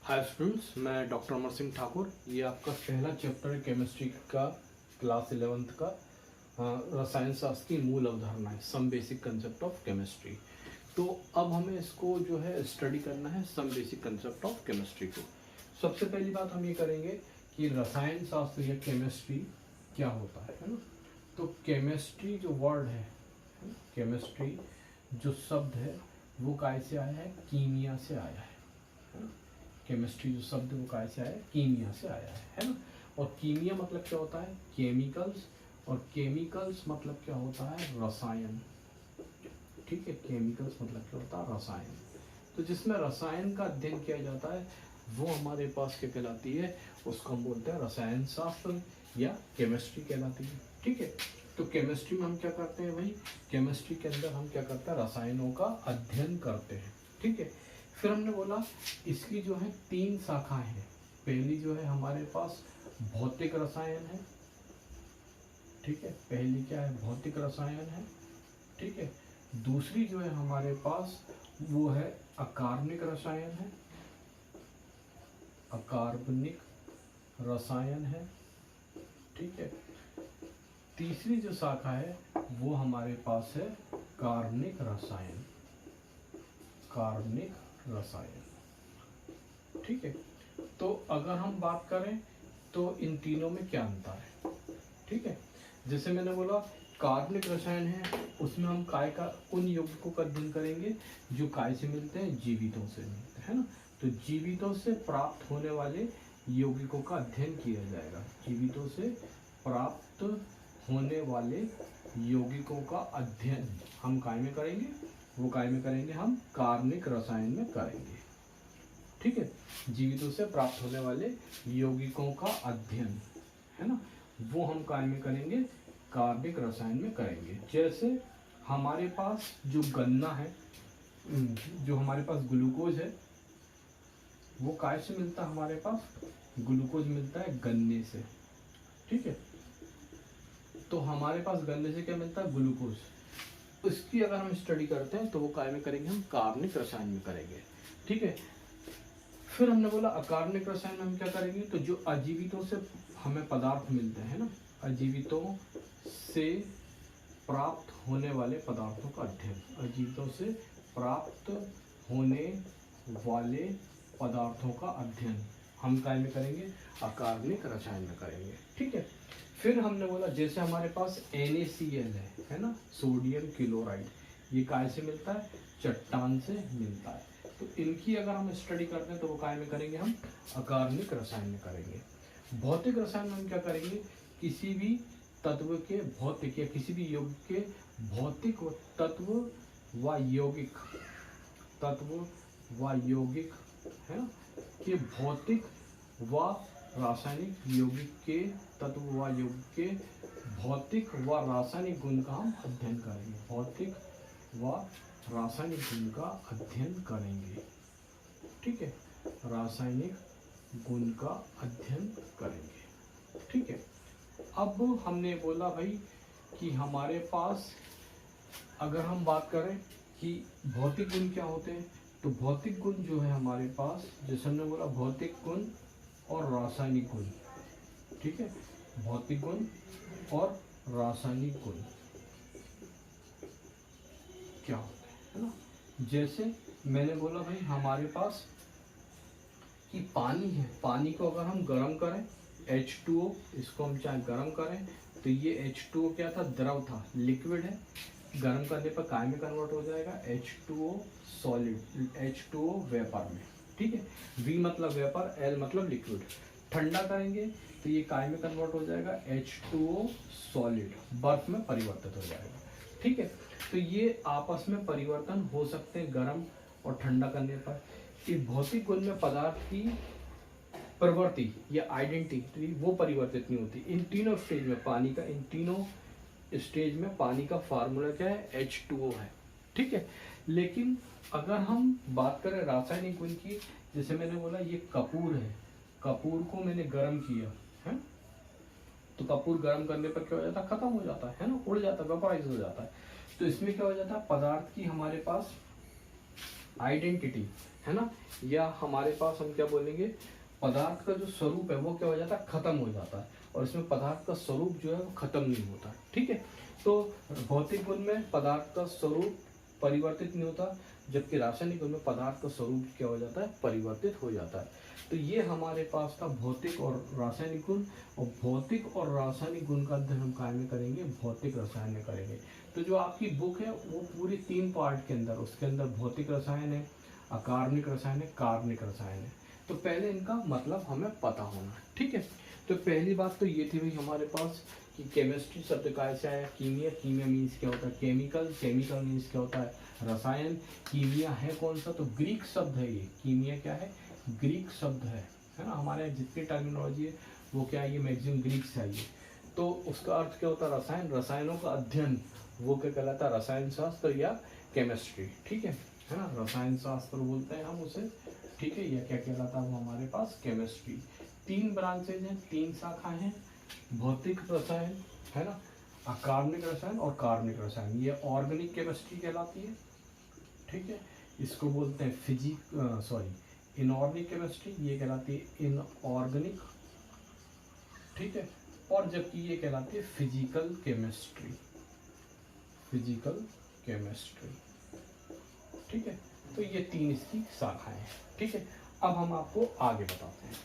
Hi students, मैं doctor Amar Singh Thakur. ये आपका पहला चैप्टर है केमिस्ट्री का, क्लास 11th का, रसायन शास्त्र की मूल अवधारणाएं, some basic concept of chemistry. तो अब हमें इसको जो है स्टडी करना है, some basic concept of chemistry को। सबसे पहली बात हम ये करेंगे कि रसायन शास्त्र या केमिस्ट्री क्या होता है ना। तो केमिस्ट्री जो वर्ड है, केमिस्ट्री जो शब्द है वो काय से आया है? कीमिया से आया है ना। केमिस्ट्री जो शब्द वो काय से आया है? कीमिया से आया है ना। और कीमिया मतलब क्या होता है? केमिकल्स। और केमिकल्स मतलब क्या होता है? रसायन। ठीक है, केमिकल्स मतलब क्या होता है? रसायन। तो जिसमें रसायन का अध्ययन किया जाता है वो हमारे पास क्या कहलाती है? उसको हम बोलते हैं रसायन शास्त्र या केमिस्ट्री कहलाती है। ठीक है, तो केमिस्ट्री में हम क्या करते हैं भाई? केमिस्ट्री के अंदर हम क्या करते हैं? रसायनों का अध्ययन करते हैं। ठीक है, फिर हमने बोला इसकी जो है 3 शाखाएं हैं। पहली जो है हमारे पास भौतिक रसायन है। ठीक है, पहली क्या है? भौतिक रसायन है। ठीक है, दूसरी जो है हमारे पास वो है अकार्बनिक रसायन है। अकार्बनिक रसायन है। ठीक है, तीसरी जो शाखा है वो हमारे पास है कार्बनिक रसायन। कार्बनिक रसायन। ठीक है, तो अगर हम बात करें तो इन तीनों में क्या अंतर है? ठीक है, जैसे मैंने बोला कार्बनिक रसायन है, उसमें हम काय का उन यौगिकों का अध्ययन करेंगे जो काय से मिलते हैं? जीवितों से मिलते हैं ना। तो जीवितों से प्राप्त होने वाले यौगिकों का अध्ययन किया जाएगा। जीवितों से प्राप्त होने वाले यौगिकों का अध्ययन हम काय में करेंगे? वो काय में करेंगे? हम कार्बनिक रसायन में करेंगे। ठीक है, जीवितों से प्राप्त होने वाले यौगिकों का अध्ययन है ना, वो हम काय में करेंगे? कार्बनिक रसायन में करेंगे। जैसे हमारे पास जो गन्ना है, जो हमारे पास ग्लूकोज है, वो काय से मिलता है? हमारे पास ग्लूकोज मिलता है गन्ने से। ठीक है, तो हमारे पास गन्ने से क्या मिलता है? ग्लूकोज। उसकी अगर हम स्टडी करते हैं तो वो काय में करेंगे? हम कार्बनिक रसायन में करेंगे। ठीक है, फिर हमने बोला अकार्बनिक रसायन में हम क्या करेंगे? तो जो अजीवितों से हमें पदार्थ मिलते हैं ना, अजीवितों से प्राप्त होने वाले पदार्थों का अध्ययन। अजीवितों से प्राप्त होने वाले पदार्थों का अध्ययन हम काय में करेंगे? अकार्बनिक रसायन में करेंगे। ठीक है, फिर हमने बोला जैसे हमारे पास NaCl है ना, सोडियम क्लोराइड, ये काय से मिलता है? चट्टान से मिलता है। तो इनकी अगर हम स्टडी करते हैं तो वो काय में करेंगे? हम अकार्बनिक रसायन में करेंगे। भौतिक रसायन में हम क्या करेंगे? किसी भी तत्व के भौतिक या किसी भी यौगिक के भौतिक तत्व व यौगिक, तत्व व यौगिक है ना, के भौतिक व रासायनिक यौगिक के तत्व व यौगिक के भौतिक व रासायनिक गुण का हम अध्ययन करेंगे। भौतिक व रासायनिक गुण का अध्ययन करेंगे। ठीक है, रासायनिक गुण का अध्ययन करेंगे। ठीक है, अब हमने बोला भाई कि हमारे पास अगर हम बात करें कि भौतिक गुण क्या होते हैं, तो भौतिक गुण जो है हमारे पास, जैसे हमने बोला भौतिक गुण और रासायनिक गुण। ठीक है, भौतिक गुण और रासायनिक गुण क्या होते हैं ना। जैसे मैंने बोला भाई हमारे पास कि पानी है, पानी को अगर हम गर्म करें, H2O, इसको हम चाहे गर्म करें तो ये H2O क्या था? द्रव था, लिक्विड है। गर्म करने पर काय में कन्वर्ट हो जाएगा? H2O सॉलिड, H2O वेपर में। ठीक है, V मतलब वेपर, L मतलब लिक्विड। ठंडा करेंगे तो ये काय में कन्वर्ट हो जाएगा? H2O सॉलिड, बर्फ में परिवर्तित हो जाएगा। ठीक है, तो ये आपस में परिवर्तन हो सकते हैं गर्म और ठंडा करने पर। इस भौतिक गुण में पदार्थ की प्रवृत्ति या आइडेंटिटी वो परिवर्तित नहीं होती। इन तीनों स्टेज में पानी का, इन तीनों स्टेज में पानी का फार्मूला क्या है? H2O है। ठीक है, लेकिन अगर हम बात करें रासायनिक गुण की, जैसे मैंने बोला ये कपूर है, कपूर को मैंने गर्म किया है, तो कपूर गर्म करने पर क्या हो जाता है? खत्म हो जाता है ना, उड़ जाता है, वेपराइज हो जाता है। तो इसमें क्या हो जाता है? पदार्थ की हमारे पास आइडेंटिटी, है ना, या हमारे पास हम क्या बोलेंगे, पदार्थ का जो स्वरूप है वो क्या हो जाता है, खत्म हो जाता है, और इसमें पदार्थ का स्वरूप जो है वो खत्म नहीं होता है। ठीक है, तो भौतिक गुण में पदार्थ का स्वरूप परिवर्तित नहीं होता, जबकि रासायनिक गुण में पदार्थ का स्वरूप क्या हो जाता है, परिवर्तित हो जाता है। तो ये हमारे पास था भौतिक और रासायनिक गुण, और भौतिक और रासायनिक गुण का अध्ययन हम काय में करेंगे, भौतिक रसायन में करेंगे। तो जो आपकी बुक है वो पूरी 3 पार्ट के अंदर, उसके अंदर भौतिक रसायन है, अकार्बनिक रसायन है, कार्बनिक रसायन है। तो पहले इनका मतलब हमें पता होना, ठीक है। तो पहली बात तो ये थी भाई हमारे पास कि केमिस्ट्री शब्द का ऐसे आया, कीमिया, कीमिया मीन्स क्या होता है, केमिकल, केमिकल मीन्स क्या होता है, रसायन। कीमिया है कौन सा, तो ग्रीक शब्द है ये, कीमिया क्या है, ग्रीक शब्द है ना। हमारे जितनी टर्मिनोलॉजी है वो क्या है, ये मैक्सिमम ग्रीक से आई है। तो उसका अर्थ क्या होता है, रसायन, रसायनों का अध्ययन, वो क्या कहलाता है, रसायन शास्त्र या केमिस्ट्री, ठीक है ना, रसायन शास्त्र बोलते हैं हम उसे, ठीक है, या क्या कहलाता है वो हमारे पास केमिस्ट्री। 3 ब्रांचेज हैं, 3 शाखाएं हैं, भौतिक रसायन, है ना, अकार्बनिक रसायन और कार्बनिक रसायन। ये ऑर्गेनिक केमिस्ट्री कहलाती है, ठीक है। इसको बोलते हैं इनऑर्गेनिक केमिस्ट्री, ये कहलाती है इनऑर्गेनिक, ठीक है। और जबकि ये कहलाती है फिजिकल केमिस्ट्री, फिजिकल केमिस्ट्री, ठीक है। तो ये 3 इसकी शाखाएं हैं, ठीक है। अब हम आपको आगे बताते हैं।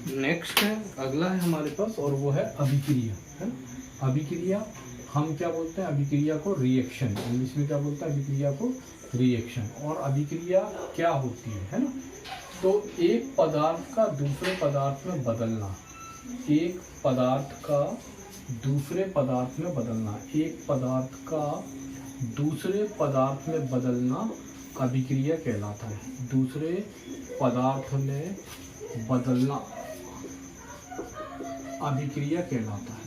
नेक्स्ट है, अगला है हमारे पास, और वो है अभिक्रिया, है ना। अभिक्रिया हम क्या बोलते हैं, अभिक्रिया को रिएक्शन, इंग्लिश में क्या बोलते हैं, अभिक्रिया को रिएक्शन। और अभिक्रिया क्या होती है ना, तो एक पदार्थ का दूसरे पदार्थ में बदलना, एक पदार्थ का दूसरे पदार्थ में बदलना, एक पदार्थ का दूसरे पदार्थ में बदलना अभिक्रिया कहलाता है। दूसरे पदार्थ में बदलना अभिक्रिया कहलाता है,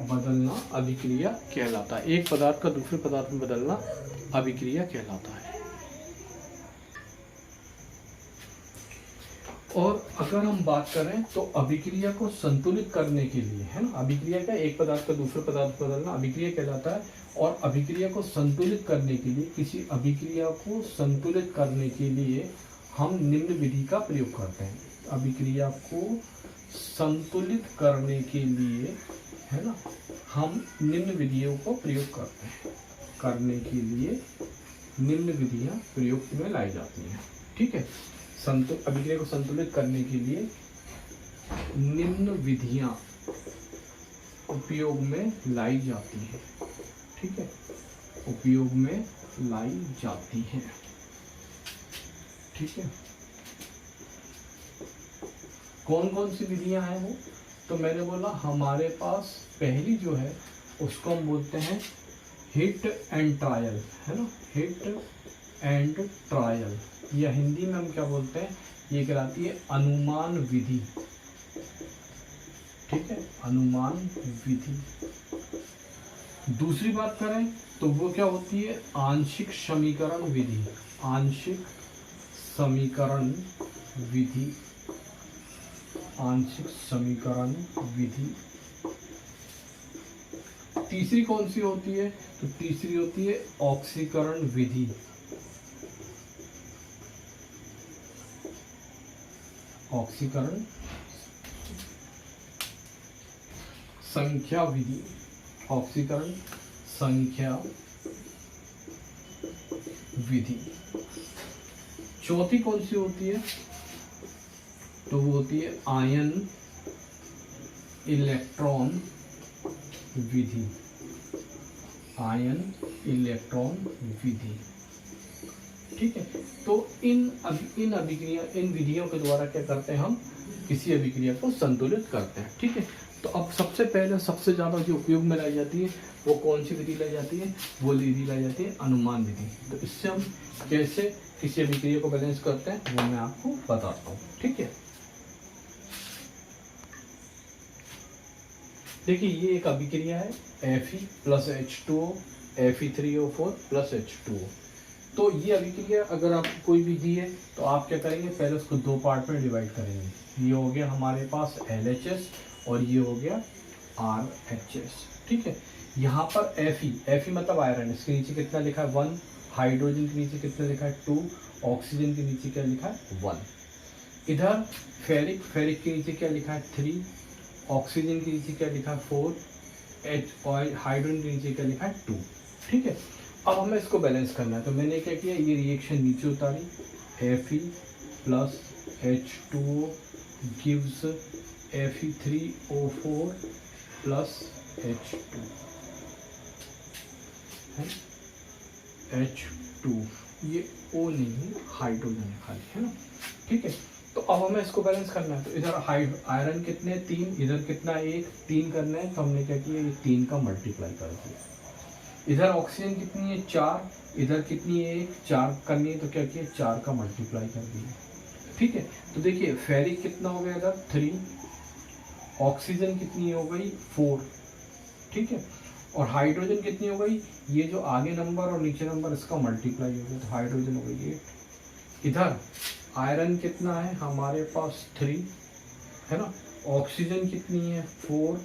बदलना अभिक्रिया कहलाता है। एक पदार्थ का दूसरे पदार्थ में बदलना अभिक्रिया कहलाता है। और अगर हम बात करें तो अभिक्रिया को संतुलित करने के लिए, है ना, अभिक्रिया का एक पदार्थ का दूसरे पदार्थ में बदलना अभिक्रिया कहलाता है। और अभिक्रिया को संतुलित करने के लिए, किसी अभिक्रिया को संतुलित करने के लिए हम निम्न विधि का प्रयोग करते हैं। अभिक्रिया को संतुलित करने के लिए, है ना, हम निम्न विधियों को प्रयोग करते हैं, करने के लिए निम्न विधियां प्रयोग में लाई जाती हैं, ठीक है। अभिक्रिया को संतुलित करने के लिए निम्न विधियां उपयोग में लाई जाती हैं, ठीक है, उपयोग में लाई जाती हैं, ठीक है। कौन कौन सी विधियां हैं वो, तो मैंने बोला हमारे पास पहली जो है उसको हम बोलते हैं हिट एंड ट्रायल, है ना, हिट एंड ट्रायल, या हिंदी में हम क्या बोलते हैं, ये कहलाती है अनुमान विधि, ठीक है, अनुमान विधि। दूसरी बात करें तो वो क्या होती है, आंशिक समीकरण विधि, आंशिक समीकरण विधि, आंशिक समीकरण विधि। तीसरी कौन सी होती है, तो तीसरी होती है ऑक्सीकरण विधि, ऑक्सीकरण संख्या विधि, ऑक्सीकरण संख्या विधि। चौथी कौन सी होती है, तो वो होती है आयन इलेक्ट्रॉन विधि, आयन इलेक्ट्रॉन विधि, ठीक है। तो इन अभिक्रिया, इन विधियों के द्वारा क्या करते हैं, हम किसी अभिक्रिया को संतुलित करते हैं, ठीक है। तो अब सबसे पहले सबसे ज्यादा जो उपयोग में लाई जाती है वो कौन सी विधि लाई जाती है, वो विधि लाई जाती है अनुमान विधि। तो इससे हम कैसे किसी अभिक्रिया को बैलेंस करते हैं वो मैं आपको बताता हूँ, ठीक है। देखिए ये एक अभिक्रिया है, Fe + H2O Fe3O4 plus H2O। तो ये अभिक्रिया अगर आपको कोई भी दी है तो आप क्या करेंगे, पहले उसको दो पार्ट में डिवाइड करेंगे। ये हो गया हमारे पास LHS और ये हो गया RHS। ठीक है, यहाँ पर Fe मतलब आयरन, इसके नीचे कितना लिखा है 1, हाइड्रोजन के नीचे कितना लिखा है 2, ऑक्सीजन के नीचे क्या लिखा है 1। इधर फेरिक के नीचे क्या लिखा है 3, ऑक्सीजन के नीचे क्या लिखा है 4, और हाइड्रोजन के नीचे क्या लिखा है 2। ठीक है, अब हमें इसको बैलेंस करना है। तो मैंने क्या किया, ये रिएक्शन नीचे उतारी, Fe plus H2O gives Fe3O4 plus H2, H2, ये O नहीं हाइड्रोजन है खाली, है ना। ठीक है, तो अब हमें इसको बैलेंस करना है। तो इधर आयरन कितने 3, इधर कितना 1, 3 करना है। तो हमने क्या किया, ये 3 का मल्टीप्लाई कर दिया। इधर ऑक्सीजन कितनी है 4, इधर कितनी है 1, 4 करनी है। तो क्या किया, 4 का मल्टीप्लाई कर दिया। ठीक है, तो देखिए फेरिक कितना हो गया इधर 3, ऑक्सीजन कितनी हो गई 4। ठीक है, और हाइड्रोजन कितनी हो गई, ये जो आगे नंबर और नीचे नंबर इसका मल्टीप्लाई हो गया, तो हाइड्रोजन हो गई 8। इधर आयरन कितना है हमारे पास 3, है ना, ऑक्सीजन कितनी है 4,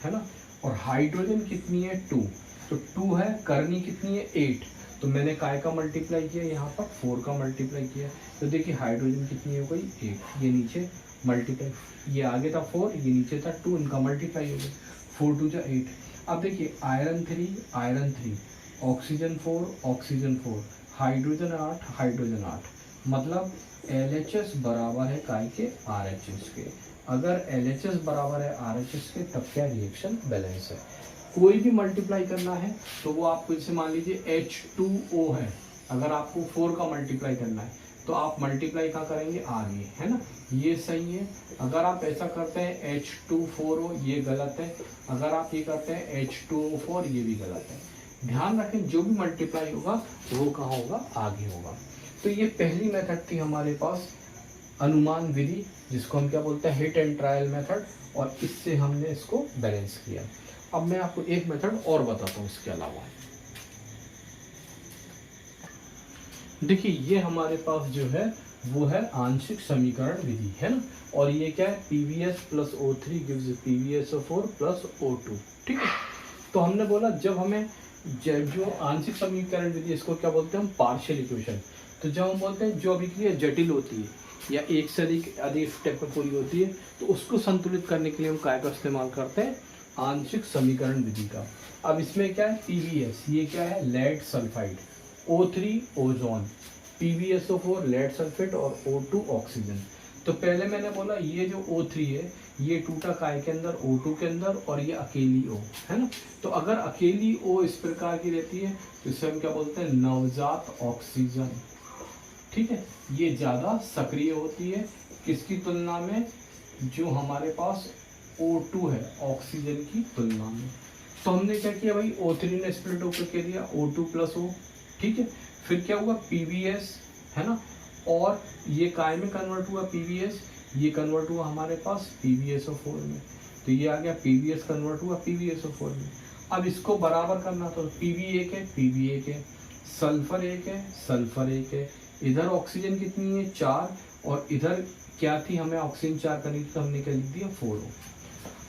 है ना, और हाइड्रोजन कितनी है 2। तो 2 है, करनी कितनी है 8। तो मैंने काय का मल्टीप्लाई किया, यहाँ पर 4 का मल्टीप्लाई किया। तो देखिए हाइड्रोजन कितनी हो गई 8, ये नीचे मल्टीप्लाई, ये आगे था 4, ये नीचे था 2, इनका मल्टीप्लाई हो गया, 4 2 जा 8। अब देखिए आयरन 3, ऑक्सीजन 4, हाइड्रोजन 8, मतलब LHS बराबर है काय के RHS के। अगर LHS बराबर है RHS के तब क्या रिएक्शन बैलेंस है। कोई भी मल्टीप्लाई करना है तो वो आपको, जैसे मान लीजिए H2O है, अगर आपको 4 का मल्टीप्लाई करना है तो आप मल्टीप्लाई कहाँ करेंगे, आगे, है ना, ये सही है। अगर आप ऐसा करते हैं H240 ये गलत है, अगर आप ये करते हैं H2O4 ये भी गलत है। ध्यान रखें जो भी मल्टीप्लाई होगा वो कहाँ होगा, आगे होगा। तो ये पहली मेथड थी हमारे पास, अनुमान विधि, जिसको हम क्या बोलते हैं हिट एंड ट्रायल मेथड, और इससे हमने इसको बैलेंस किया। अब मैं आपको एक मेथड और बताता हूँ इसके अलावा। देखिए ये हमारे पास जो है वो है आंशिक समीकरण विधि, है ना, और ये क्या है PbS plus O3 gives PbSO4 plus O2। ठीक है, तो हमने बोला जब हमें जो आंशिक समीकरण विधि, इसको क्या बोलते हैं हम, पार्शियल इक्वेशन। तो जब हम बोलते हैं जो अभिक्रिया जटिल होती है या एक से अधिक स्टेप में पूरी होती है, तो उसको संतुलित करने के लिए हम काय का इस्तेमाल करते हैं, आंशिक समीकरण विधि का। अब इसमें क्या है PbS, ये क्या है lead sulphide, O3 ozone, PbSO4 lead sulphate और O2 ऑक्सीजन। तो पहले मैंने बोला ये जो O3 है ये टूटा काय के अंदर, O2 के अंदर, और ये अकेली O, है ना। तो अगर अकेली O इस प्रकार की रहती है तो इसे हम क्या बोलते हैं, नवजात ऑक्सीजन। ठीक है, ये ज्यादा सक्रिय होती है किसकी तुलना में, जो हमारे पास O2 है ऑक्सीजन की तुलना में। तो हमने क्या किया भाई, O3 ने स्प्लिट होकर क्या दिया O2 प्लस O। ठीक है, फिर क्या हुआ PbS, है ना, और ये काय में कन्वर्ट हुआ PbS, ये कन्वर्ट हुआ हमारे पास PbSO4 में। तो ये आ गया PbS कन्वर्ट हुआ PbSO4 में। अब इसको बराबर करना, तो Pb एक है, Pb एक है, सल्फर एक है, सल्फर एक है, इधर ऑक्सीजन कितनी है 4, और इधर क्या थी, हमें ऑक्सीजन 4 करनी थी, तो हमने क्या लिख दिया 4O।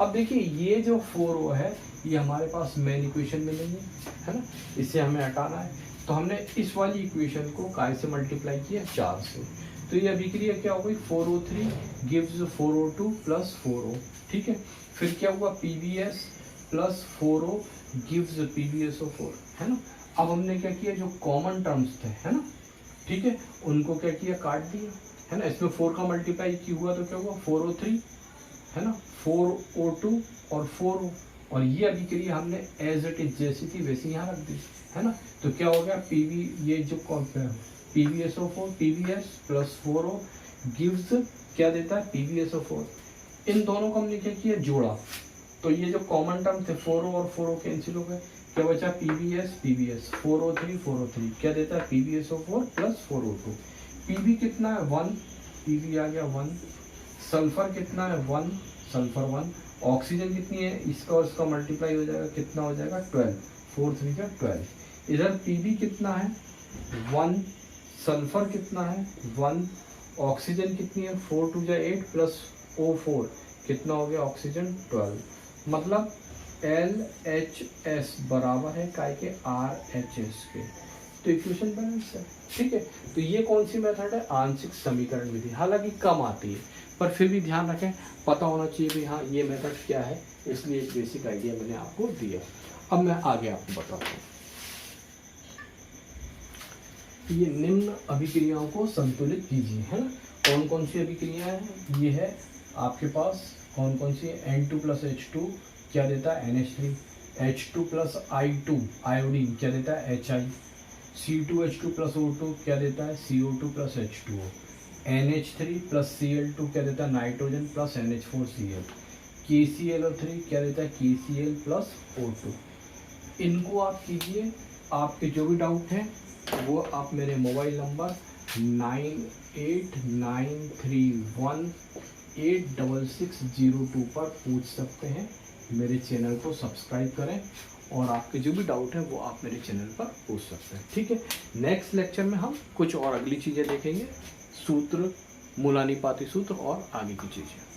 अब देखिए ये जो 4O है ये हमारे पास मेन इक्वेशन में नहीं है ना, इसे हमें हटाना है। तो हमने इस वाली इक्वेशन को काय से मल्टीप्लाई किया 4 से। तो ये अभिक्रिया क्या हो गई, 4O3 gives 4O2 plus 4O। ठीक है, फिर क्या हुआ PbS plus 4O gives PbSO4, है ना। अब हमने क्या किया, जो कॉमन टर्म्स थे, है ना, ठीक है, उनको क्या किया, काट दिया, है ना। इसमें 4 का मल्टीप्लाई की हुआ तो क्या हुआ 4O3, है ना, 4O2 और 4O, और ये अभिक्रिया हमने एज इट इज जैसी थी वैसी यहाँ रख दी, है ना। तो क्या हो गया ये जो PbSO4 PbS plus 4O gives क्या देता है PbSO4। इन दोनों को हमने क्या किया, जोड़ा, तो ये जो कॉमन टर्म थे 4O और 4O कैंसिल हो गए, क्या बचा PbS 4O3 क्या देता है PbSO4 प्लस 4O2। Pb कितना है 1, Pb आ गया 1, सल्फर कितना है 1, सल्फर 1, ऑक्सीजन कितनी है, इसका और इसका मल्टीप्लाई हो जाएगा, कितना हो जाएगा 12, 4 3 का 12। इधर Pb कितना है 1, सल्फर कितना है 1, ऑक्सीजन कितनी है 4 2 8 प्लस O4 कितना हो गया ऑक्सीजन 12, मतलब LHS बराबर है काय के RHS के। तो इक्वेशन बैलेंस है। ठीक है, तो ये कौन सी मेथड है, आंशिक समीकरण विधि। हालांकि कम आती है पर फिर भी ध्यान रखें, पता होना चाहिए भी हाँ ये मेथड क्या है, इसलिए एक बेसिक आइडिया मैंने आपको दिया। अब मैं आगे आपको बताता हूँ। ये निम्न अभिक्रियाओं को संतुलित कीजिए, है ना। कौन कौन सी अभिक्रियाएं हैं, ये है आपके पास कौन कौन सी है, N2 + H2 क्या देता है NH3, H2 + I2 आयोडीन क्या देता है HI, C2H2 + O2 क्या देता है CO2 + H2O, NH3 + Cl2 क्या देता है नाइट्रोजन + NH4Cl, KClO3 क्या देता है KCl + O2। इनको आप कीजिए, आपके जो भी डाउट हैं वो आप मेरे मोबाइल नंबर 9893186602 पर पूछ सकते हैं। मेरे चैनल को सब्सक्राइब करें और आपके जो भी डाउट हैं वो आप मेरे चैनल पर पूछ सकते हैं। ठीक है, नेक्स्ट लेक्चर में हम कुछ और अगली चीज़ें देखेंगे, सूत्र, मूलानुपाती सूत्र और आगे की चीज़ें।